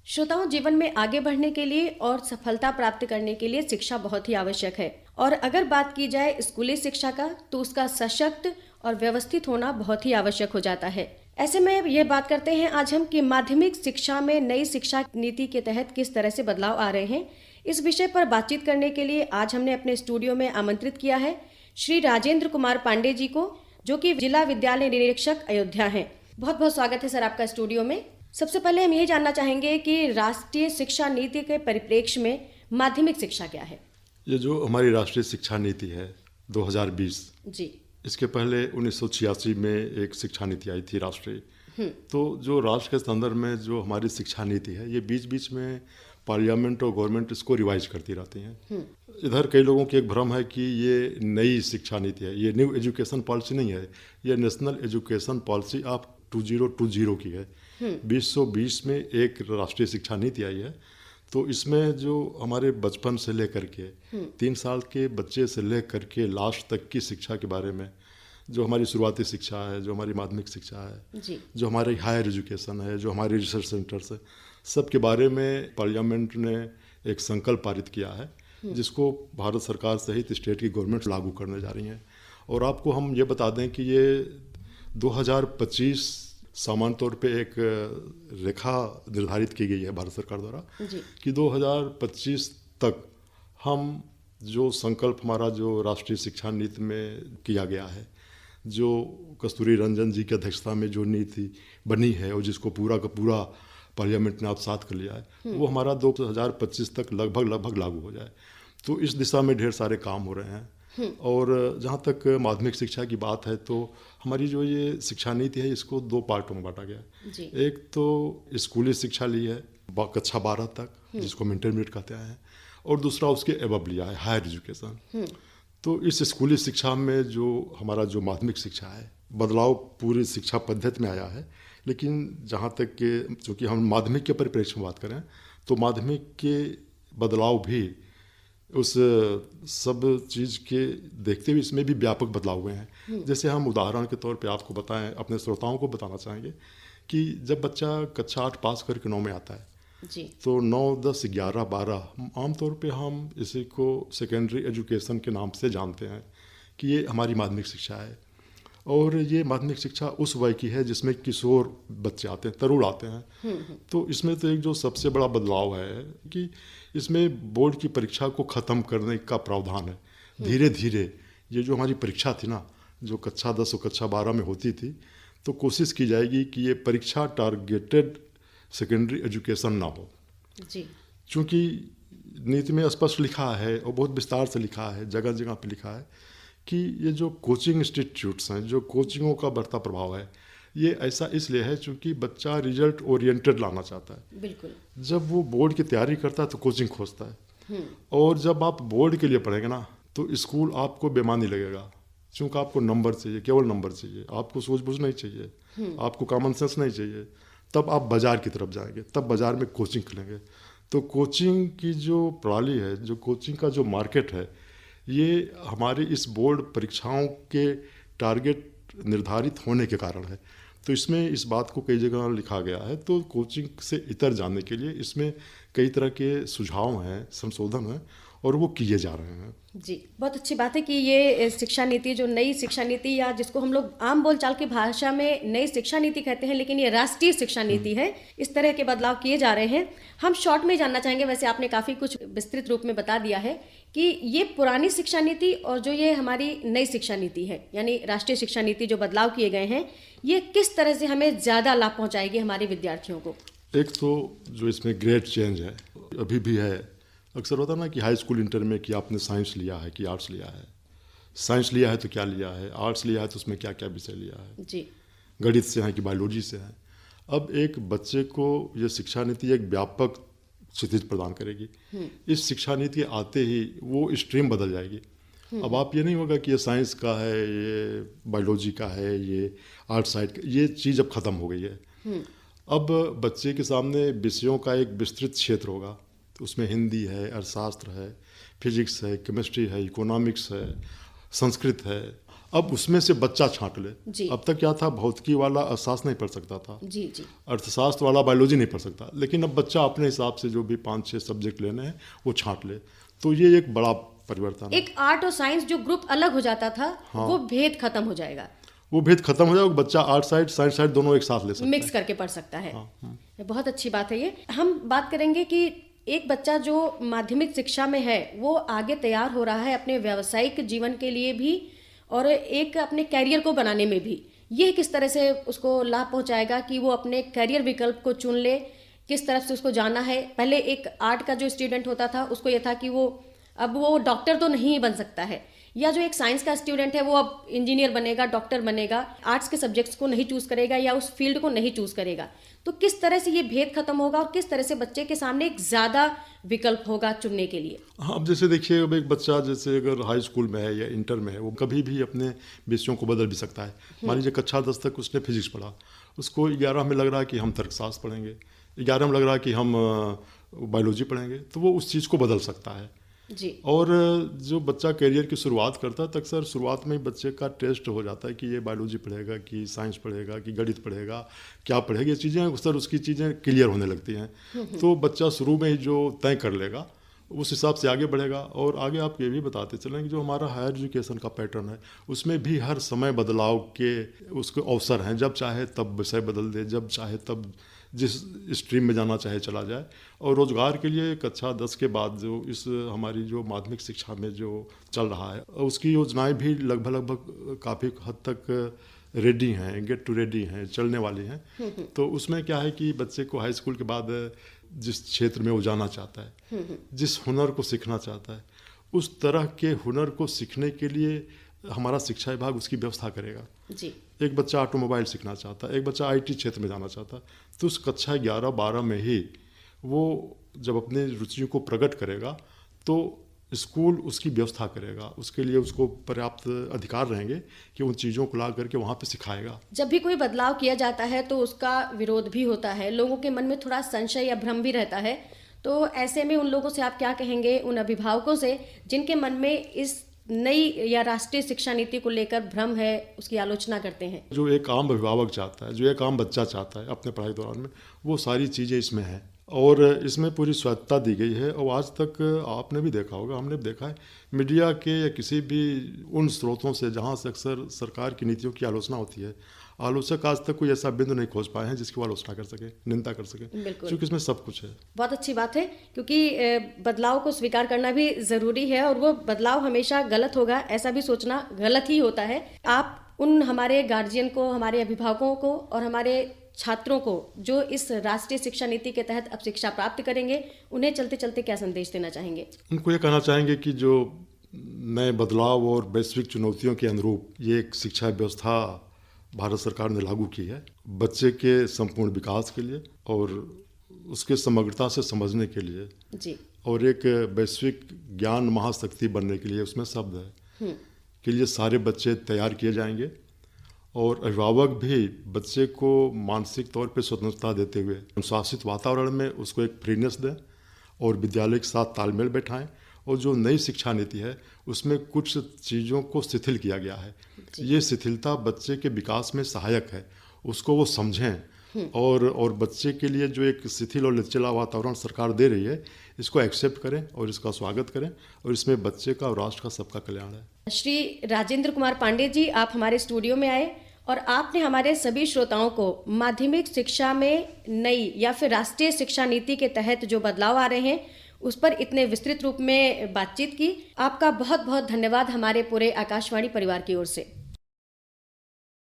श्रोताओं, जीवन में आगे बढ़ने के लिए और सफलता प्राप्त करने के लिए शिक्षा बहुत ही आवश्यक है। और अगर बात की जाए स्कूली शिक्षा का, तो उसका सशक्त और व्यवस्थित होना बहुत ही आवश्यक हो जाता है। ऐसे में ये बात करते हैं आज हम कि माध्यमिक शिक्षा में नई शिक्षा नीति के तहत किस तरह से बदलाव आ रहे हैं। इस विषय पर बातचीत करने के लिए आज हमने अपने स्टूडियो में आमंत्रित किया है श्री राजेंद्र कुमार पांडे जी को, जो कि जिला विद्यालय निरीक्षक अयोध्या हैं। बहुत बहुत स्वागत है सर आपका स्टूडियो में। सबसे पहले हम ये जानना चाहेंगे कि राष्ट्रीय शिक्षा नीति के परिप्रेक्ष्य में माध्यमिक शिक्षा क्या है। ये जो हमारी राष्ट्रीय शिक्षा नीति है 2020 जी, इसके पहले 1986 में एक शिक्षा नीति आई थी राष्ट्रीय। तो जो राष्ट्र के संदर्भ में जो हमारी शिक्षा नीति है, ये बीच बीच में पार्लियामेंट और गवर्नमेंट इसको रिवाइज करती रहती हैं। इधर कई लोगों की एक भ्रम है कि ये नई शिक्षा नीति है, ये न्यू एजुकेशन पॉलिसी नहीं है, ये नेशनल एजुकेशन पॉलिसी ऑफ 2020 की है। 2020 में एक राष्ट्रीय शिक्षा नीति आई है। तो इसमें जो हमारे बचपन से लेकर के 3 साल के बच्चे से लेकर के लास्ट तक की शिक्षा के बारे में, जो हमारी शुरुआती शिक्षा है, जो हमारी माध्यमिक शिक्षा है जी, जो हमारी हायर एजुकेशन है, जो हमारे रिसर्च सेंटर्स है, सब के बारे में पार्लियामेंट ने एक संकल्प पारित किया है, जिसको भारत सरकार सहित स्टेट की गवर्नमेंट लागू करने जा रही हैं। और आपको हम ये बता दें कि ये 2025 सामान्य तौर पे एक रेखा निर्धारित की गई है भारत सरकार द्वारा जी, कि 2025 तक हम जो संकल्प हमारा जो राष्ट्रीय शिक्षा नीति में किया गया है, जो कस्तूरी रंजन जी की अध्यक्षता में जो नीति बनी है और जिसको पूरा का पूरा पार्लियामेंट ने आत्मसात कर लिया है, वो हमारा 2025 तक लगभग लागू हो जाए। तो इस दिशा में ढेर सारे काम हो रहे हैं। और जहाँ तक माध्यमिक शिक्षा की बात है, तो हमारी जो ये शिक्षा नीति है, इसको 2 पार्टों में बांटा गया है। जी, एक तो स्कूली शिक्षा ली है कक्षा 12 तक, जिसको हम इंटरमीडिएट कहते हैं, और दूसरा उसके एबव लिया है हायर एजुकेशन। तो इस स्कूली शिक्षा में जो हमारा जो माध्यमिक शिक्षा है, बदलाव पूरी शिक्षा पद्धति में आया है। लेकिन जहाँ तक कि चूँकि हम माध्यमिक के परिप्रेक्ष्य में बात करें, तो माध्यमिक के बदलाव भी उस सब चीज़ के देखते हुए इसमें भी व्यापक बदलाव हुए हैं। जैसे हम उदाहरण के तौर पे आपको बताएं, अपने श्रोताओं को बताना चाहेंगे कि जब बच्चा कक्षा 8 पास करके 9 में आता है, जी, तो 9, 10, 11, 12 आमतौर पे हम इसी को सेकेंडरी एजुकेशन के नाम से जानते हैं कि ये हमारी माध्यमिक शिक्षा है। और ये माध्यमिक शिक्षा उस वय की है जिसमें किशोर बच्चे आते हैं, तरुण आते हैं। तो इसमें तो एक जो सबसे बड़ा बदलाव है कि इसमें बोर्ड की परीक्षा को ख़त्म करने का प्रावधान है। धीरे धीरे ये जो हमारी परीक्षा थी ना, जो कक्षा 10 और कक्षा 12 में होती थी, तो कोशिश की जाएगी कि ये परीक्षा टारगेटेड सेकेंडरी एजुकेशन ना हो। जी, चूँकि नीति में स्पष्ट लिखा है और बहुत विस्तार से लिखा है, जगह जगह पे लिखा है कि ये जो कोचिंग इंस्टीट्यूट्स हैं, जो कोचिंगों का बढ़ता प्रभाव है, ये ऐसा इसलिए है चूँकि बच्चा रिजल्ट ओरिएंटेड लाना चाहता है। बिल्कुल, जब वो बोर्ड की तैयारी करता है तो कोचिंग खोजता है। और जब आप बोर्ड के लिए पढ़ेंगे ना, तो स्कूल आपको बेमानी लगेगा, क्योंकि आपको नंबर चाहिए, केवल नंबर चाहिए, आपको सूझबूझ नहीं चाहिए, आपको कॉमन सेंस नहीं चाहिए। तब आप बाज़ार की तरफ जाएंगे, तब बाज़ार में कोचिंग खुलेंगे। तो कोचिंग की जो प्रणाली है, जो कोचिंग का जो मार्केट है, ये हमारी इस बोर्ड परीक्षाओं के टारगेट निर्धारित होने के कारण है। तो इसमें इस बात को कई जगह लिखा गया है। तो कोचिंग से इतर जाने के लिए इसमें कई तरह के सुझाव हैं, संशोधन हैं, और वो किए जा रहे हैं। जी, बहुत अच्छी बात है कि ये शिक्षा नीति, जो नई शिक्षा नीति, या जिसको हम लोग आम बोलचाल की भाषा में नई शिक्षा नीति कहते हैं, लेकिन ये राष्ट्रीय शिक्षा नीति है, इस तरह के बदलाव किए जा रहे हैं। हम शॉर्ट में जानना चाहेंगे, वैसे आपने काफ़ी कुछ विस्तृत रूप में बता दिया है कि ये पुरानी शिक्षा नीति और जो ये हमारी नई शिक्षा नीति है, यानी राष्ट्रीय शिक्षा नीति, जो बदलाव किए गए हैं, ये किस तरह से हमें ज़्यादा लाभ पहुँचाएगी हमारे विद्यार्थियों को। एक तो जो इसमें ग्रेट चेंज है, अभी भी है। अक्सर होता है ना कि हाई स्कूल इंटर में कि आपने साइंस लिया है कि आर्ट्स लिया है, साइंस लिया है तो क्या लिया है, आर्ट्स लिया है तो उसमें क्या क्या विषय लिया है, जी, गणित से है कि बायोलॉजी से है। अब एक बच्चे को ये शिक्षा नीति एक व्यापक क्षितिज प्रदान करेगी। इस शिक्षा नीति आते ही वो स्ट्रीम बदल जाएगी। अब आप ये नहीं होगा कि ये साइंस का है, ये बायोलॉजी का है, ये आर्ट साइड का, ये चीज़ अब ख़त्म हो गई है। अब बच्चे के सामने विषयों का एक विस्तृत क्षेत्र होगा। तो उसमें हिंदी है, अर्थशास्त्र है, फिजिक्स है, केमिस्ट्री है, इकोनॉमिक्स है, संस्कृत है। अब उसमें से बच्चा छांट ले। जी। अब तक क्या था, भौतिकी वाला अर्थशास्त्र नहीं पढ़ सकता था, जी जी, अर्थशास्त्र वाला बायोलॉजी नहीं पढ़ सकता, लेकिन अब बच्चा अपने हिसाब से जो भी 5-6 सब्जेक्ट लेने हैं वो छांट ले। तो ये एक बड़ा परिवर्तन है। एक आर्ट और साइंस जो ग्रुप अलग हो जाता था, हाँ। वो भेद खत्म हो जाएगा, वो भेद खत्म हो जाएगा, बच्चा आर्ट साइड साइंस साइड दोनों एक साथ ले सकता मिक्स है। करके पढ़ सकता है। हाँ। बहुत अच्छी बात है ये। हम बात करेंगे कि एक बच्चा जो माध्यमिक शिक्षा में है वो आगे तैयार हो रहा है अपने व्यावसायिक जीवन के लिए भी और एक अपने कैरियर को बनाने में भी, ये किस तरह से उसको लाभ पहुंचाएगा कि वो अपने कैरियर विकल्प को चुन ले, किस तरफ से उसको जाना है। पहले एक आर्ट का जो स्टूडेंट होता था उसको ये था कि वो अब वो डॉक्टर तो नहीं बन सकता है, या जो एक साइंस का स्टूडेंट है वो अब इंजीनियर बनेगा, डॉक्टर बनेगा, आर्ट्स के सब्जेक्ट्स को नहीं चूज करेगा या उस फील्ड को नहीं चूज करेगा। तो किस तरह से ये भेद खत्म होगा और किस तरह से बच्चे के सामने एक ज़्यादा विकल्प होगा चुनने के लिए? हाँ, अब जैसे देखिए, अब एक बच्चा जैसे अगर हाई स्कूल में है या इंटर में है, वो कभी भी अपने विषयों को बदल भी सकता है। मान लीजिए कक्षा 10 तक उसने फिजिक्स पढ़ा, उसको 11 में लग रहा है कि हम तर्कशास्त्र पढ़ेंगे, 11 में लग रहा है कि हम बायोलॉजी पढ़ेंगे, तो वो उस चीज़ को बदल सकता है। जी। और जो बच्चा करियर की शुरुआत करता है तो अक्सर शुरुआत में ही बच्चे का टेस्ट हो जाता है कि ये बायोलॉजी पढ़ेगा कि साइंस पढ़ेगा कि गणित पढ़ेगा, क्या पढ़ेगा, ये चीज़ें अक्सर उसकी चीज़ें क्लियर होने लगती हैं। तो बच्चा शुरू में ही जो तय कर लेगा उस हिसाब से आगे बढ़ेगा। और आगे आप ये भी बताते चलें कि जो हमारा हायर एजुकेशन का पैटर्न है उसमें भी हर समय बदलाव के उसके अवसर हैं, जब चाहे तब विषय बदल दे, जब चाहे तब जिस स्ट्रीम में जाना चाहे चला जाए। और रोज़गार के लिए कक्षा 10 के बाद जो इस हमारी जो माध्यमिक शिक्षा में जो चल रहा है उसकी योजनाएं भी लगभग काफ़ी हद तक रेडी हैं, गेट टू रेडी हैं, चलने वाली हैं। तो उसमें क्या है कि बच्चे को हाई स्कूल के बाद जिस क्षेत्र में वो जाना चाहता है, जिस हुनर को सीखना चाहता है, उस तरह के हुनर को सीखने के लिए हमारा शिक्षा विभाग उसकी व्यवस्था करेगा। जी। एक बच्चा ऑटोमोबाइल सीखना चाहता है, एक बच्चा IT क्षेत्र में जाना चाहता है, तो उस कक्षा 11-12 में ही वो जब अपने रुचियों को प्रकट करेगा तो स्कूल उसकी व्यवस्था करेगा, उसके लिए उसको पर्याप्त अधिकार रहेंगे कि उन चीज़ों को ला करके वहाँ पे सिखाएगा। जब भी कोई बदलाव किया जाता है तो उसका विरोध भी होता है, लोगों के मन में थोड़ा संशय या भ्रम भी रहता है। तो ऐसे में उन लोगों से आप क्या कहेंगे, उन अभिभावकों से जिनके मन में इस नई या राष्ट्रीय शिक्षा नीति को लेकर भ्रम है, उसकी आलोचना करते हैं? जो एक आम अभिभावक चाहता है, जो एक आम बच्चा चाहता है अपने पढ़ाई दौरान में, वो सारी चीज़ें इसमें हैं और इसमें पूरी स्वायत्तता दी गई है। और आज तक आपने भी देखा होगा, हमने भी देखा है, मीडिया के या किसी भी उन स्रोतों से जहाँ से अक्सर सरकार की नीतियों की आलोचना होती है, आलोचक आज तक कोई ऐसा बिंदु नहीं खोज पाए हैं जिसकी वो आलोचना कर सके, निंदा कर सके, क्योंकि इसमें सब कुछ है। बहुत अच्छी बात है, क्योंकि बदलाव को स्वीकार करना भी ज़रूरी है और वो बदलाव हमेशा गलत होगा ऐसा भी सोचना गलत ही होता है। आप उन हमारे गार्जियन को, हमारे अभिभावकों को और हमारे छात्रों को जो इस राष्ट्रीय शिक्षा नीति के तहत अब शिक्षा प्राप्त करेंगे, उन्हें चलते चलते क्या संदेश देना चाहेंगे? उनको ये कहना चाहेंगे कि जो नए बदलाव और वैश्विक चुनौतियों के अनुरूप ये एक शिक्षा व्यवस्था भारत सरकार ने लागू की है, बच्चे के संपूर्ण विकास के लिए और उसके समग्रता से समझने के लिए जी, और एक वैश्विक ज्ञान महाशक्ति बनने के लिए, उसमें शब्द है के लिए सारे बच्चे तैयार किए जाएंगे। और अभिभावक भी बच्चे को मानसिक तौर पे स्वतंत्रता देते हुए अनुशासित वातावरण में उसको एक फ्रीनेस दें और विद्यालय के साथ तालमेल बैठाएं। और जो नई शिक्षा नीति है उसमें कुछ चीज़ों को शिथिल किया गया है, ये शिथिलता बच्चे के विकास में सहायक है, उसको वो समझें और बच्चे के लिए जो एक शिथिल और लचीला वातावरण सरकार दे रही है, इसको एक्सेप्ट करें और इसका स्वागत करें और इसमें बच्चे का और राष्ट्र का सबका कल्याण है। श्री राजेंद्र कुमार पांडे जी, आप हमारे स्टूडियो में आए और आपने हमारे सभी श्रोताओं को माध्यमिक शिक्षा में नई या फिर राष्ट्रीय शिक्षा नीति के तहत जो बदलाव आ रहे हैं उस पर इतने विस्तृत रूप में बातचीत की। आपका बहुत बहुत धन्यवाद हमारे पूरे आकाशवाणी परिवार की ओर से।